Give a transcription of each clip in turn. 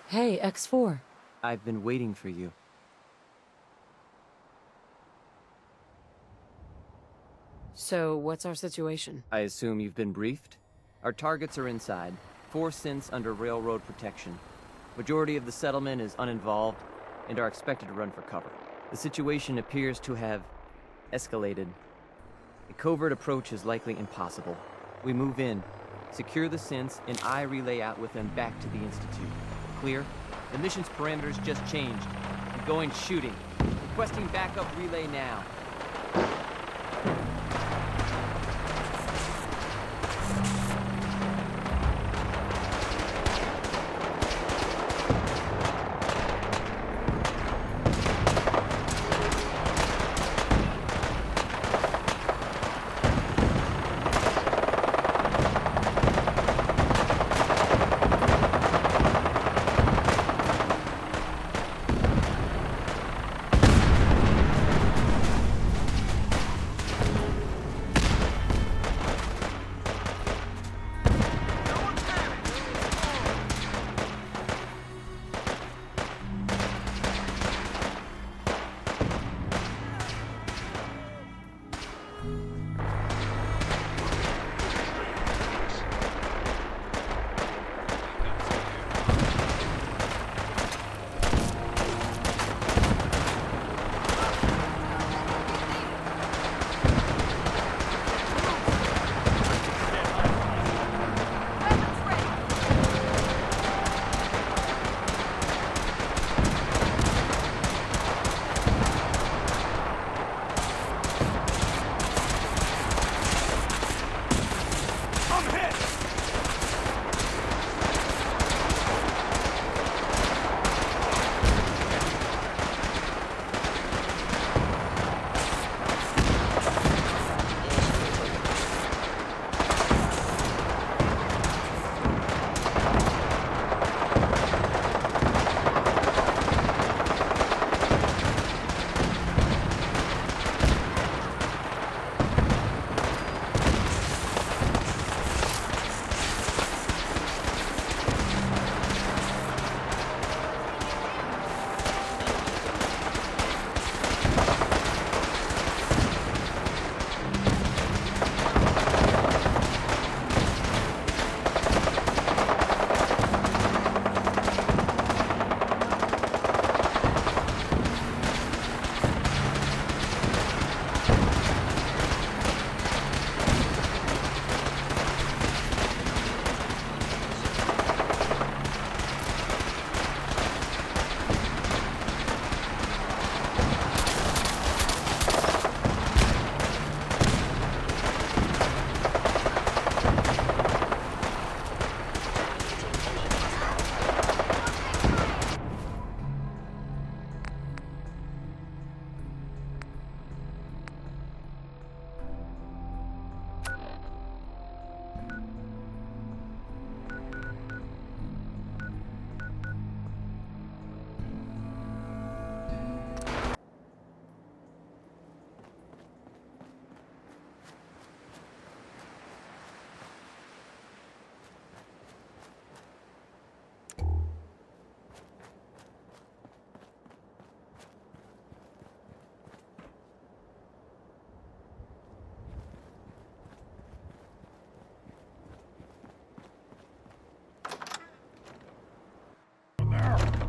Hey, X4. I've been waiting for you. So, what's our situation? I assume you've been briefed? Our targets are inside. 4 synths under railroad protection. Majority of the settlement is uninvolved and are expected to run for cover. The situation appears to have escalated. A covert approach is likely impossible. We move in, secure the synths, and I relay out with them back to the Institute. Clear? The mission's parameters just changed. I'm going shooting. Requesting backup relay now.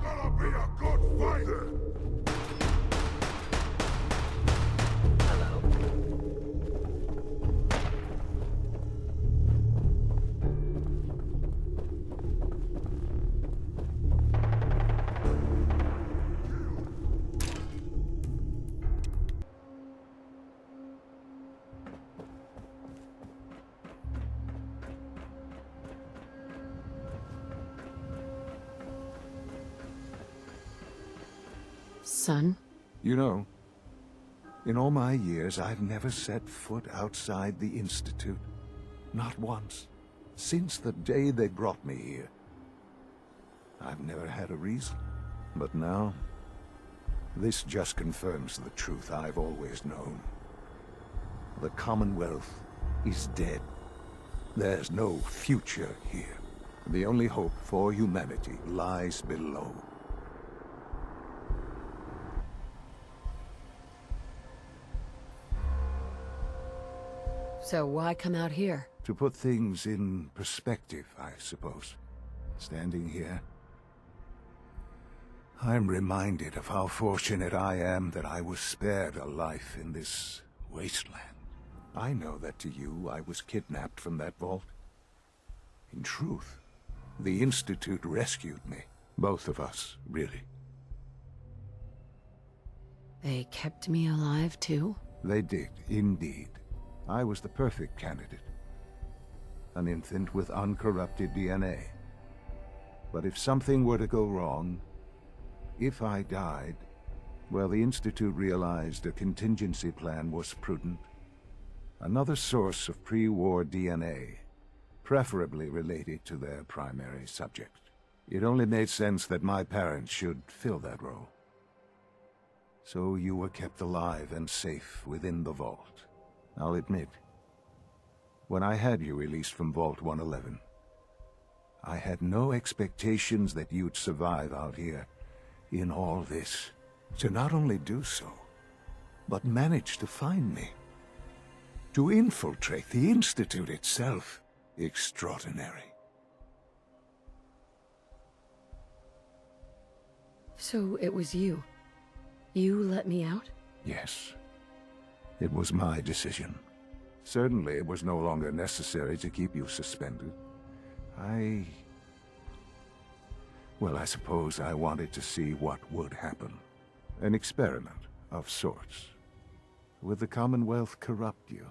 Gonna be a good fighter! Son? You know, in all my years, I've never set foot outside the Institute. Not once. Since the day they brought me here. I've never had a reason. But now, this just confirms the truth I've always known. The Commonwealth is dead. There's no future here. The only hope for humanity lies below. So why come out here? To put things in perspective, I suppose. Standing here, I'm reminded of how fortunate I am that I was spared a life in this wasteland. I know that to you, I was kidnapped from that vault. In truth, the Institute rescued me. Both of us, really. They kept me alive, too? They did, indeed. I was the perfect candidate. An infant with uncorrupted DNA. But if something were to go wrong, if I died, well, the Institute realized a contingency plan was prudent. Another source of pre-war DNA, preferably related to their primary subject. It only made sense that my parents should fill that role. So you were kept alive and safe within the vault. I'll admit, when I had you released from Vault 111, I had no expectations that you'd survive out here in all this. To not only do so, but manage to find me. To infiltrate the Institute itself. Extraordinary. So it was you. You let me out? Yes. It was my decision. Certainly it was no longer necessary to keep you suspended. Well, I suppose I wanted to see what would happen. An experiment of sorts. Would the Commonwealth corrupt you,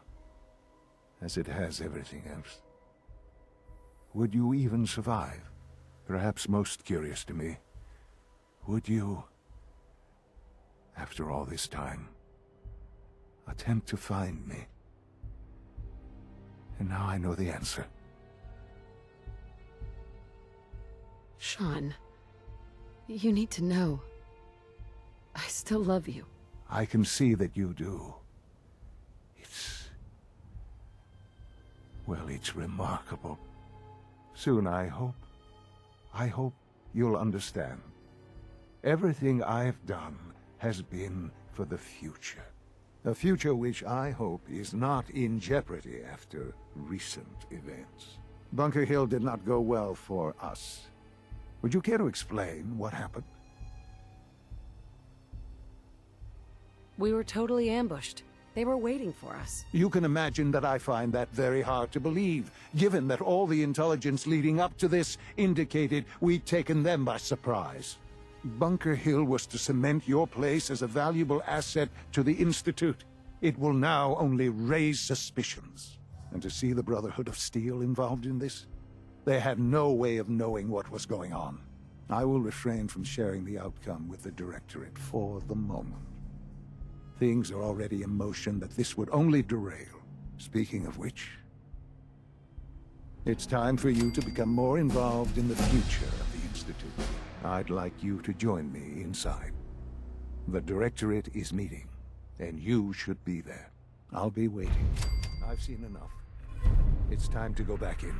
as it has everything else? Would you even survive? Perhaps most curious to me, would you, after all this time, attempt to find me? And now I know the answer. Sean, you need to know. I still love you. I can see that you do. Well, it's remarkable. Soon, I hope you'll understand. Everything I've done has been for the future. A future which I hope is not in jeopardy after recent events. Bunker Hill did not go well for us. Would you care to explain what happened? We were totally ambushed. They were waiting for us. You can imagine that I find that very hard to believe, given that all the intelligence leading up to this indicated we'd taken them by surprise. Bunker Hill was to cement your place as a valuable asset to the Institute. It will now only raise suspicions. And to see the Brotherhood of Steel involved in this? They had no way of knowing what was going on. I will refrain from sharing the outcome with the Directorate for the moment. Things are already in motion that this would only derail. Speaking of which, it's time for you to become more involved in the future of the Institute. I'd like you to join me inside. The Directorate is meeting, and you should be there. I'll be waiting. I've seen enough. It's time to go back in.